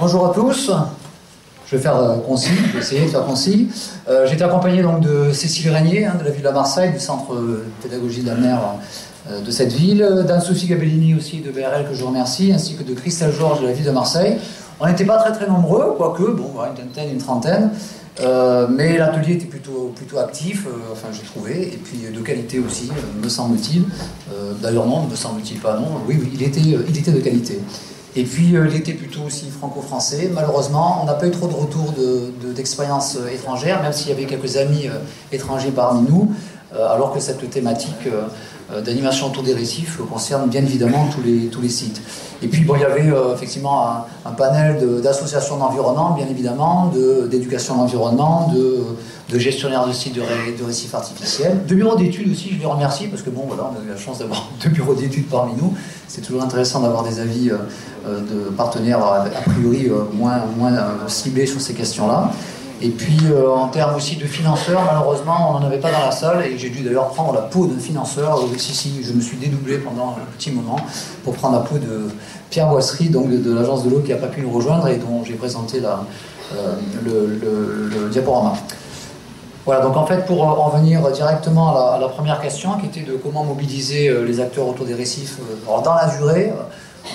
Bonjour à tous. Je vais faire concis, je vais essayer de faire concis. J'ai été accompagné donc de Cécile Régnier, de la ville de Marseille, du centre de pédagogie d'Almer de cette ville, d'Anne-Sophie Gabellini aussi de BRL que je remercie, ainsi que de Christelle Georges de la ville de Marseille. On n'était pas très nombreux, quoique, bon, une vingtaine, une trentaine, mais l'atelier était plutôt actif, enfin j'ai trouvé, et puis de qualité aussi, me semble-t-il. D'ailleurs non, ne me semble-t-il pas, non, oui, il était de qualité. Et puis il était plutôt aussi franco-français. Malheureusement, on n'a pas eu trop de retours d'expériences étrangères, même s'il y avait quelques amis étrangers parmi nous, alors que cette thématique d'animation autour des récifs concerne bien évidemment tous les sites. Et puis bon, il y avait effectivement un panel d'associations d'environnement, bien évidemment, d'éducation de l'environnement, de gestionnaires de sites de récifs artificiels, de bureaux d'études aussi, je les remercie, parce que bon, voilà, on a eu la chance d'avoir 2 bureaux d'études parmi nous. C'est toujours intéressant d'avoir des avis de partenaires a priori moins ciblés sur ces questions-là. Et puis en termes aussi de financeurs, malheureusement on n'en avait pas dans la salle et j'ai dû d'ailleurs prendre la peau d'un financeur. Si, je me suis dédoublé pendant un petit moment pour prendre la peau de Pierre Boisserie, donc de l'agence de l'eau qui n'a pas pu nous rejoindre et dont j'ai présenté le diaporama. Voilà, donc en fait pour en venir directement à la première question qui était de comment mobiliser les acteurs autour des récifs dans la durée.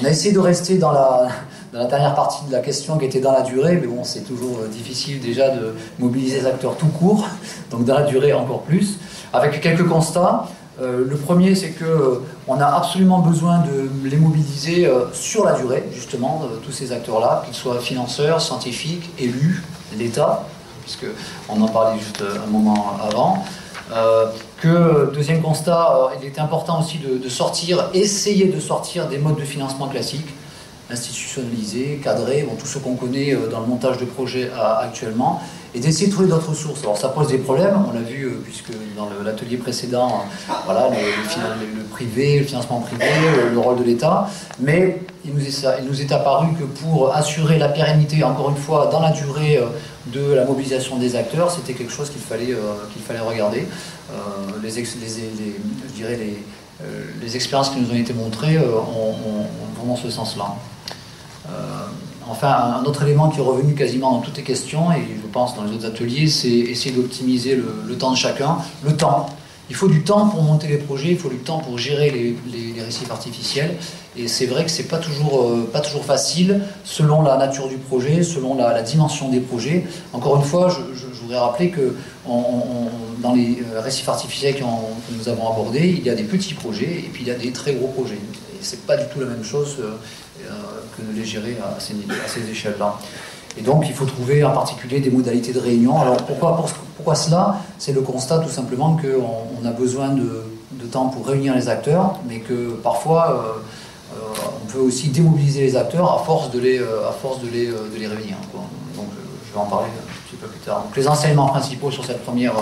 On a essayé de rester dans la dernière partie de la question qui était dans la durée, mais bon, c'est toujours difficile déjà de mobiliser les acteurs tout court, donc dans la durée encore plus, avec quelques constats. Le premier, c'est qu'on a absolument besoin de les mobiliser sur la durée, justement, tous ces acteurs-là, qu'ils soient financeurs, scientifiques, élus, l'État, puisqu'on en parlait juste un moment avant. Deuxième constat, il était important aussi essayer de sortir des modes de financement classiques, institutionnalisés, cadrés, tout ce qu'on connaît dans le montage de projets actuellement, et d'essayer de trouver d'autres sources. Alors ça pose des problèmes, on l'a vu puisque dans l'atelier précédent, voilà, le privé, le financement privé, le rôle de l'État, mais il nous est apparu que pour assurer la pérennité, encore une fois, dans la durée de la mobilisation des acteurs, c'était quelque chose qu'il fallait regarder. Les expériences qui nous ont été montrées vont dans ce sens-là. Enfin, un autre élément qui est revenu quasiment dans toutes les questions, et je pense dans les autres ateliers, c'est essayer d'optimiser le temps de chacun. Le temps. Il faut du temps pour monter les projets, il faut du temps pour gérer les récifs artificiels. Et c'est vrai que c'est pas toujours facile, selon la nature du projet, selon la dimension des projets. Encore une fois, je voudrais rappeler que dans les récifs artificiels que nous avons abordés, il y a des petits projets et puis il y a des très gros projets. Et c'est pas du tout la même chose que de les gérer à ces échelles-là. Et donc il faut trouver en particulier des modalités de réunion. Alors pourquoi cela? C'est le constat tout simplement qu'on a besoin de temps pour réunir les acteurs, mais que parfois on peut aussi démobiliser les acteurs à force de les réunir, quoi. Donc je vais en parler un petit peu plus tard. Donc les enseignements principaux sur cette première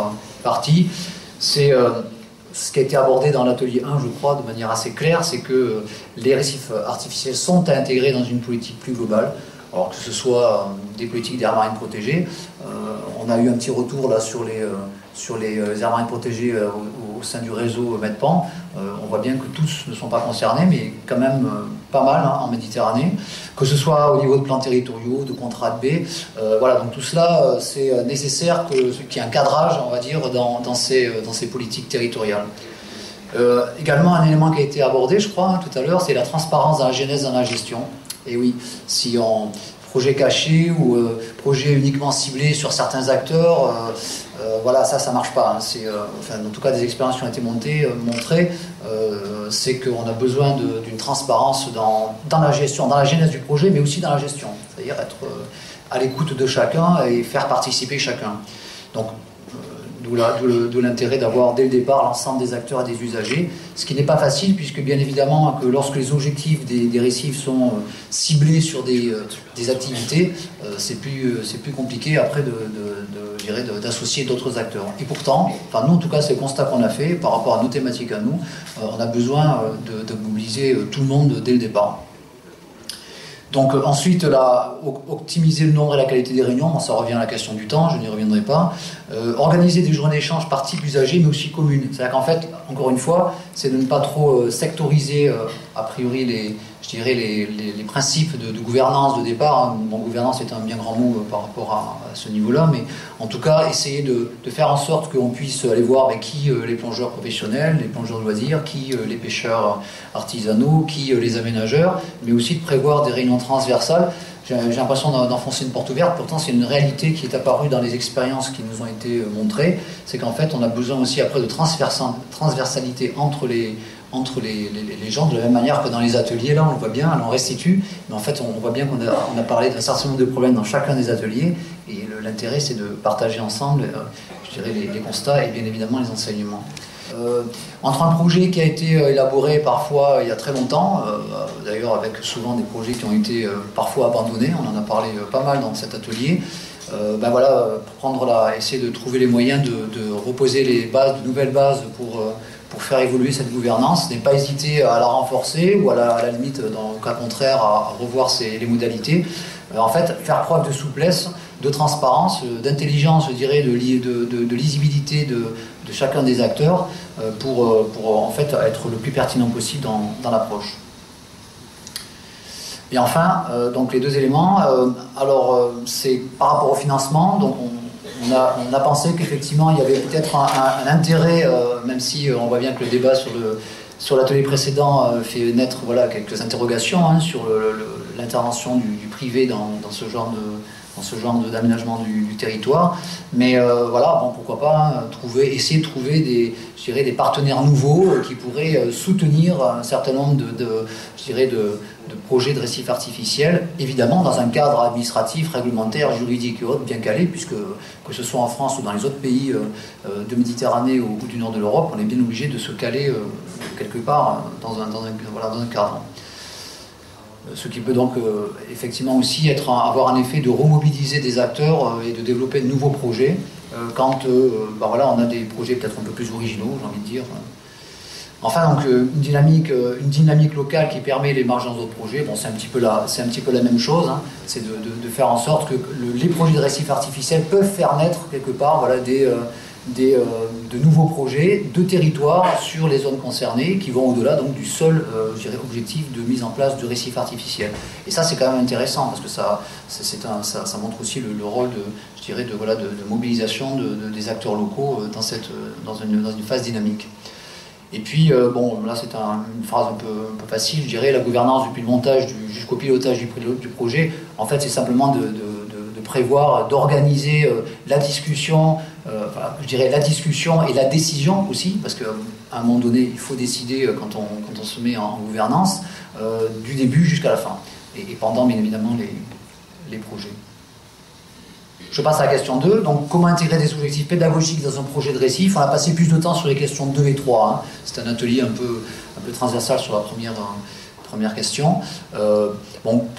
partie, c'est ce qui a été abordé dans l'atelier 1, je crois, de manière assez claire, c'est que les récifs artificiels sont à intégrer dans une politique plus globale. Alors que ce soit des politiques d'aires marines protégées, on a eu un petit retour là sur les aires marines protégées au sein du réseau MEDPAN. On voit bien que tous ne sont pas concernés, mais quand même pas mal en Méditerranée. Que ce soit au niveau de plans territoriaux, de contrats de baie, voilà, donc tout cela, c'est nécessaire qu'il y ait un cadrage, on va dire, dans ces politiques territoriales. Également, un élément qui a été abordé, je crois, tout à l'heure, c'est la transparence dans la genèse, dans la gestion. Et oui, si on projet caché ou projet uniquement ciblé sur certains acteurs, voilà, ça marche pas. Enfin, en tout cas, des expériences qui ont été montrées, c'est qu'on a besoin d'une transparence dans la gestion, dans la genèse du projet, mais aussi dans la gestion. C'est-à-dire être à l'écoute de chacun et faire participer chacun. Donc, d'où l'intérêt d'avoir dès le départ l'ensemble des acteurs et des usagers, ce qui n'est pas facile puisque bien évidemment que lorsque les objectifs des récifs sont ciblés sur des activités, c'est plus compliqué après d'associer d'autres acteurs. Et pourtant, enfin nous en tout cas c'est le constat qu'on a fait par rapport à nos thématiques à nous, on a besoin de mobiliser tout le monde dès le départ. Donc ensuite, optimiser le nombre et la qualité des réunions, ça revient à la question du temps, je n'y reviendrai pas. Organiser des journées d'échange par type usager, mais aussi communes. C'est-à-dire qu'en fait, encore une fois, c'est de ne pas trop sectoriser a priori je dirais, les principes de gouvernance de départ. Hein. Bon, gouvernance est un bien grand mot par rapport à ce niveau-là, mais en tout cas, essayer de faire en sorte qu'on puisse aller voir qui les plongeurs professionnels, les plongeurs de loisirs, qui les pêcheurs artisanaux, qui les aménageurs, mais aussi de prévoir des réunions transversales. J'ai l'impression d'enfoncer une porte ouverte, pourtant c'est une réalité qui est apparue dans les expériences qui nous ont été montrées, c'est qu'en fait on a besoin aussi après de transversalité entre les gens, de la même manière que dans les ateliers, là on le voit bien, on restitue, mais en fait on voit bien qu'on a parlé d'un certain nombre de problèmes dans chacun des ateliers, et l'intérêt c'est de partager ensemble, je dirais, les constats et bien évidemment les enseignements. Entre un projet qui a été élaboré parfois il y a très longtemps, d'ailleurs avec souvent des projets qui ont été parfois abandonnés, on en a parlé pas mal dans cet atelier, ben voilà, essayer de trouver les moyens de reposer les bases, de nouvelles bases pour faire évoluer cette gouvernance, ne pas hésiter à la renforcer ou à la limite, dans le cas contraire, à revoir les modalités. En fait, faire preuve de souplesse, de transparence, d'intelligence, je dirais, de lisibilité de chacun des acteurs pour en fait être le plus pertinent possible dans l'approche. Et enfin, donc les deux éléments, c'est par rapport au financement, donc on a pensé qu'effectivement il y avait peut-être un intérêt, même si on voit bien que le débat sur l'atelier précédent fait naître voilà, quelques interrogations hein, sur l'intervention du privé dans ce genre d'aménagement du territoire, mais voilà, bon, pourquoi pas essayer de trouver des partenaires nouveaux qui pourraient soutenir un certain nombre de projets de récifs artificiels, évidemment dans un cadre administratif, réglementaire, juridique et autres bien calé, puisque que ce soit en France ou dans les autres pays de Méditerranée ou du nord de l'Europe, on est bien obligé de se caler quelque part dans un cadre. Ce qui peut donc effectivement aussi avoir un effet de remobiliser des acteurs et de développer de nouveaux projets quand on a des projets peut-être un peu plus originaux, j'ai envie de dire. Enfin, donc une dynamique locale qui permet l'émergence d'autres projets, bon, c'est un petit peu la même chose, hein. C'est de faire en sorte que les projets de récifs artificiels peuvent faire naître quelque part voilà, de nouveaux projets de territoire sur les zones concernées qui vont au-delà donc du seul objectif de mise en place de récifs artificiels. Et ça c'est quand même intéressant parce que ça montre aussi le rôle de mobilisation des acteurs locaux dans une phase dynamique. Et puis, là c'est une phrase un peu facile, je dirais, la gouvernance depuis le montage jusqu'au pilotage du projet, en fait c'est simplement de prévoir, d'organiser la discussion, je dirais la discussion et la décision aussi, parce qu'à un moment donné, il faut décider quand on se met en gouvernance, du début jusqu'à la fin, et pendant bien évidemment les projets. Je passe à la question 2, donc comment intégrer des objectifs pédagogiques dans un projet de récif. On a passé plus de temps sur les questions 2 et 3, hein. C'est un atelier un peu transversal sur la première question.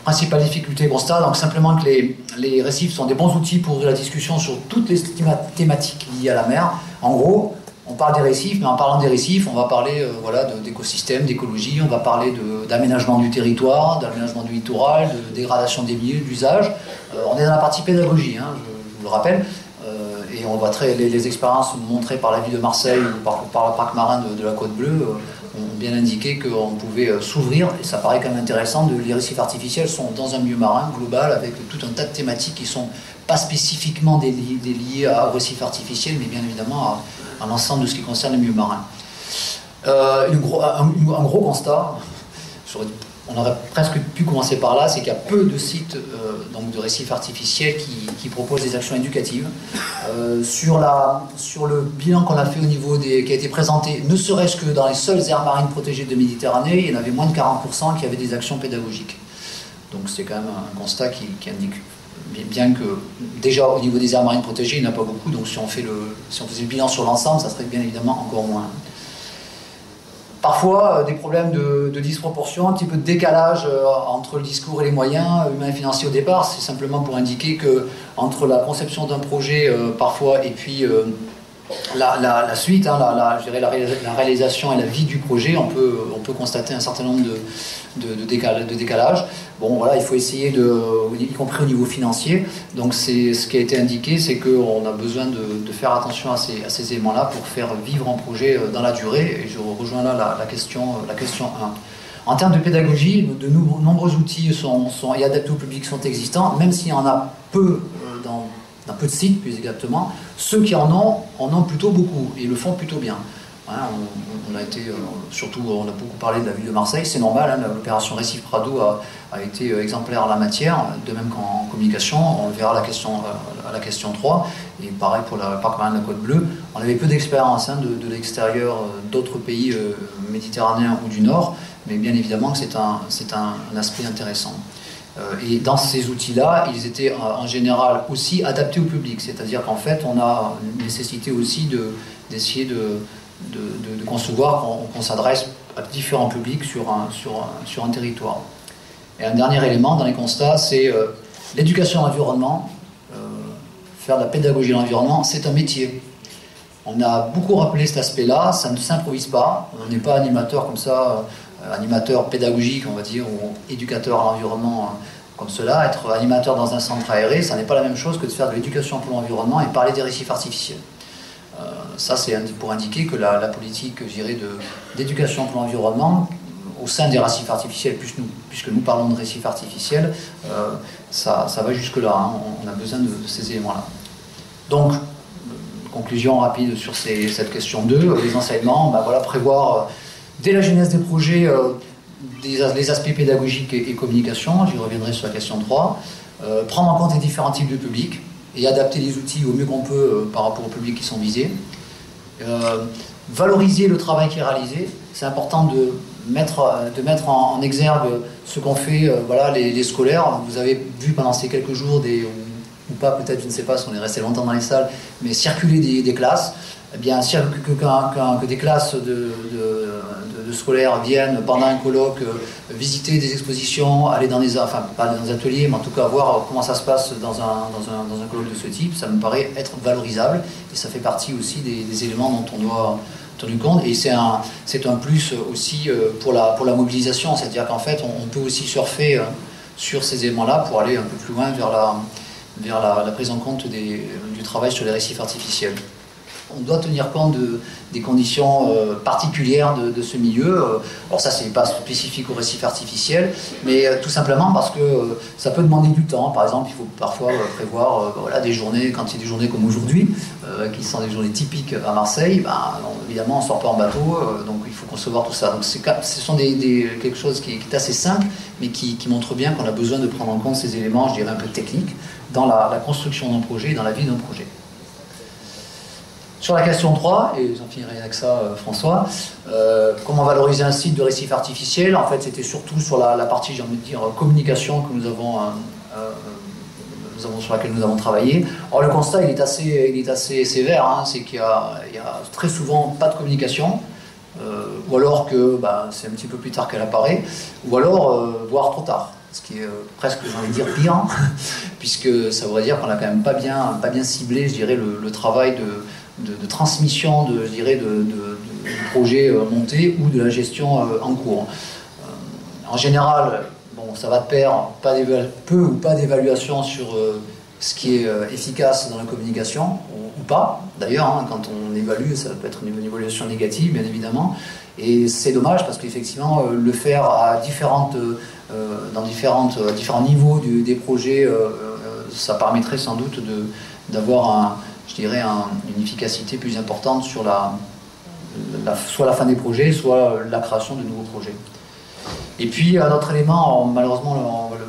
Principale difficulté, constat, donc simplement que les récifs sont des bons outils pour la discussion sur toutes les thématiques liées à la mer. En gros, on parle des récifs, mais en parlant des récifs, on va parler d'écosystèmes, d'écologie, on va parler d'aménagement du territoire, d'aménagement du littoral, de dégradation des milieux, d'usage. On est dans la partie pédagogie, hein, je vous le rappelle, et on voit les expériences montrées par la ville de Marseille ou par le parc marin de la Côte Bleue ont bien indiqué qu'on pouvait s'ouvrir, et ça paraît quand même intéressant, les récifs artificiels sont dans un milieu marin global avec tout un tas de thématiques qui ne sont pas spécifiquement liées aux récifs artificiels, mais bien évidemment à l'ensemble de ce qui concerne les milieux marins. Un gros constat, on aurait presque pu commencer par là, c'est qu'il y a peu de sites de récifs artificiels qui proposent des actions éducatives. Sur le bilan qu'on a fait au niveau qui a été présenté, ne serait-ce que dans les seules aires marines protégées de Méditerranée, il y en avait moins de 40% qui avaient des actions pédagogiques. Donc c'est quand même un constat qui indique, bien que déjà au niveau des aires marines protégées, il n'y en a pas beaucoup, donc si on faisait le bilan sur l'ensemble, ça serait bien évidemment encore moins. Parfois, des problèmes de disproportion, un petit peu de décalage entre le discours et les moyens humains et financiers au départ. C'est simplement pour indiquer que entre la conception d'un projet parfois et puis la suite, hein, je dirais la réalisation et la vie du projet, on peut constater un certain nombre de décalages. Bon, voilà, il faut essayer, y compris au niveau financier. Donc, ce qui a été indiqué, c'est qu'on a besoin de faire attention à ces éléments-là pour faire vivre un projet dans la durée. Et je rejoins là la question 1. En termes de pédagogie, de nombreux outils et adaptés au public sont existants, même s'il y en a peu dans peu de sites, plus exactement. Ceux qui en ont plutôt beaucoup, et le font plutôt bien. Hein, on a été, surtout, on a beaucoup parlé de la ville de Marseille, c'est normal, hein, l'opération Récif Prado a été exemplaire en la matière, de même qu'en communication, on le verra à la question 3, et pareil pour le parc marin de la Côte Bleue. On avait peu d'expérience hein, de l'extérieur d'autres pays méditerranéens ou du Nord, mais bien évidemment que c'est un aspect intéressant. Et dans ces outils-là, ils étaient en général aussi adaptés au public, c'est-à-dire qu'en fait, on a une nécessité aussi d'essayer de concevoir qu'on s'adresse à différents publics sur un territoire. Et un dernier élément dans les constats, c'est l'éducation à l'environnement. Faire de la pédagogie à l'environnement, c'est un métier. On a beaucoup rappelé cet aspect-là, ça ne s'improvise pas. On n'est pas animateur comme ça, animateur pédagogique, on va dire, ou éducateur à l'environnement comme cela. Être animateur dans un centre aéré, ça n'est pas la même chose que de faire de l'éducation pour l'environnement et parler des récifs artificiels. Ça, c'est pour indiquer que la politique, je dirais, d'éducation pour l'environnement, au sein des récifs artificiels, puisque nous parlons de récifs artificiels, ça va jusque-là. Hein, on a besoin de ces éléments-là. Donc, conclusion rapide sur cette question 2, les enseignements, voilà, prévoir dès la genèse des projets les aspects pédagogiques et communication, j'y reviendrai sur la question 3, prendre en compte les différents types de publics et adapter les outils au mieux qu'on peut par rapport aux publics qui sont visés, valoriser le travail qui est réalisé, c'est important de mettre en exergue ce qu'ont fait voilà, les scolaires. Vous avez vu pendant ces quelques jours, ou pas peut-être, je ne sais pas si on est resté longtemps dans les salles, mais circuler des classes, eh bien, que des classes de scolaires viennent pendant un colloque visiter des expositions, aller dans pas dans des ateliers, mais en tout cas voir comment ça se passe dans un colloque de ce type, ça me paraît être valorisable et ça fait partie aussi des éléments dont on doit tenir compte, et c'est un plus aussi pour la mobilisation, c'est-à-dire qu'en fait on peut aussi surfer sur ces éléments-là pour aller un peu plus loin vers la prise en compte du travail sur les récifs artificiels. On doit tenir compte des conditions particulières de ce milieu. Alors ça, c'est pas spécifique au récif artificiel, mais tout simplement parce que ça peut demander du temps. Par exemple, il faut parfois prévoir voilà, des journées, quand il y a des journées comme aujourd'hui, qui sont des journées typiques à Marseille, évidemment, on ne sort pas en bateau, donc il faut concevoir tout ça. Donc ce sont quelque chose qui est assez simple, mais qui montre bien qu'on a besoin de prendre en compte ces éléments, je dirais un peu techniques, dans la construction d'un projet et dans la vie d'un projet. Sur la question 3, et j'en finirai avec ça, François, comment valoriser un site de récif artificiel? En fait, c'était surtout sur la partie, j'ai envie de dire, communication que nous avons sur laquelle nous avons travaillé. Or, le constat, il est assez sévère, hein, c'est qu'il y a très souvent pas de communication, ou alors que c'est un petit peu plus tard qu'elle apparaît, ou alors, voire trop tard. Ce qui est presque, j'ai envie de dire, pire, hein, puisque ça voudrait dire qu'on n'a quand même pas bien ciblé, je dirais, le travail de transmission de projets montés ou de la gestion en cours. En général, ça va de pair, peu ou pas d'évaluation sur ce qui est efficace dans la communication, ou pas. D'ailleurs, hein, quand on évalue, ça peut être une évaluation négative, bien évidemment. Et c'est dommage parce qu'effectivement, le faire à différents niveaux des projets, ça permettrait sans doute d'avoir une efficacité plus importante sur soit la fin des projets, soit la création de nouveaux projets. Et puis, un autre élément, malheureusement, on n'a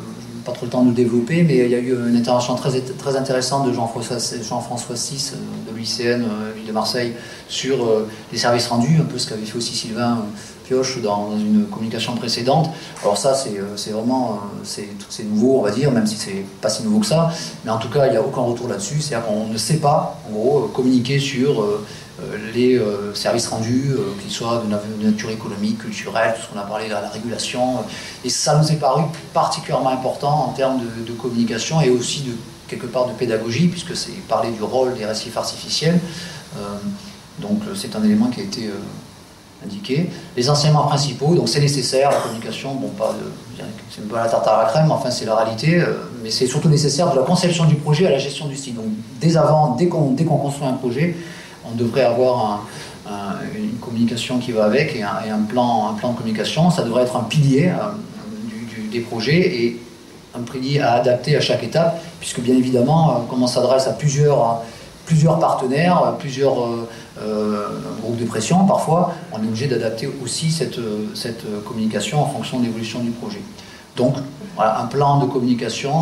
pas trop le temps de le développer, mais il y a eu une intervention très intéressante de Jean-François Six de l'UICN, Ville de Marseille, sur les services rendus, un peu ce qu'avait fait aussi Sylvain Pioche dans une communication précédente. Alors ça, c'est vraiment c'est nouveau, on va dire, même si c'est pas si nouveau que ça, mais en tout cas, il n'y a aucun retour là-dessus, c'est-à-dire qu'on ne sait pas, en gros, communiquer sur les services rendus, qu'ils soient de nature économique, culturelle, tout ce qu'on a parlé de la régulation, et ça nous est paru particulièrement important en termes de communication et aussi quelque part de pédagogie, puisque c'est parler du rôle des récifs artificiels, donc c'est un élément qui a été indiqué. Les enseignements principaux, donc c'est nécessaire, la communication, c'est un peu la tarte à la crème, enfin c'est la réalité, mais c'est surtout nécessaire de la conception du projet à la gestion du site. Donc dès qu'on construit un projet, on devrait avoir une communication qui va avec et un plan de communication. Ça devrait être un pilier des projets et un pilier à adapter à chaque étape, puisque bien évidemment, comme on s'adresse à plusieurs partenaires, plusieurs groupes de pression parfois, on est obligé d'adapter aussi cette communication en fonction de l'évolution du projet. Donc, voilà, un plan de communication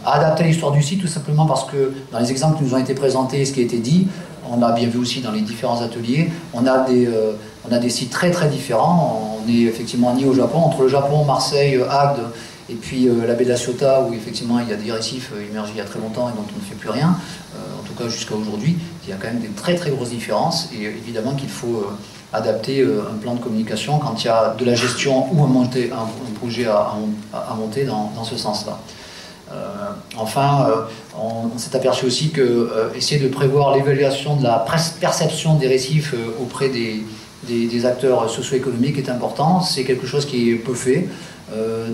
à adapter à l'histoire du site, tout simplement parce que dans les exemples qui nous ont été présentés, ce qui a été dit, on a bien vu aussi dans les différents ateliers, on a des sites très très différents. On est effectivement ni au Japon, entre le Japon, Marseille, Agde, et puis la baie de la Ciotat, où effectivement il y a des récifs immergés il y a très longtemps et dont on ne fait plus rien, en tout cas jusqu'à aujourd'hui, il y a quand même des très très grosses différences, et évidemment qu'il faut adapter un plan de communication quand il y a de la gestion ou un projet à monter dans ce sens-là. Enfin, on s'est aperçu aussi que essayer de prévoir l'évaluation de la perception des récifs auprès des acteurs socio-économiques est important. C'est quelque chose qui est peu fait.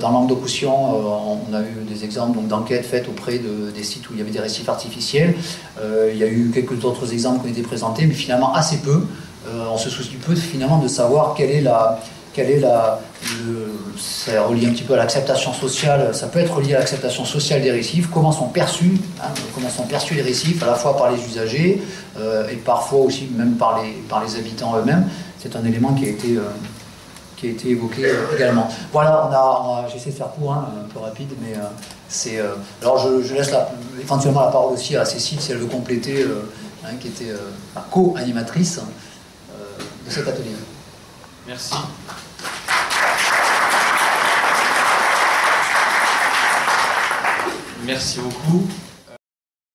Dans Languedoc-Roussillon, on a eu des exemples d'enquêtes faites auprès des sites où il y avait des récifs artificiels. Il y a eu quelques autres exemples qui ont été présentés, mais finalement assez peu. On se soucie peu finalement de savoir ça relie un petit peu à l'acceptation sociale, ça peut être relié à l'acceptation sociale des récifs, comment sont perçus les récifs, à la fois par les usagers et parfois aussi même par les habitants eux-mêmes. C'est un élément qui a été évoqué également. Voilà, j'essaie de faire court, un peu rapide, mais alors je laisse éventuellement la parole aussi à Cécile, si elle veut compléter, qui était la co-animatrice de cet atelier. Merci. Merci beaucoup.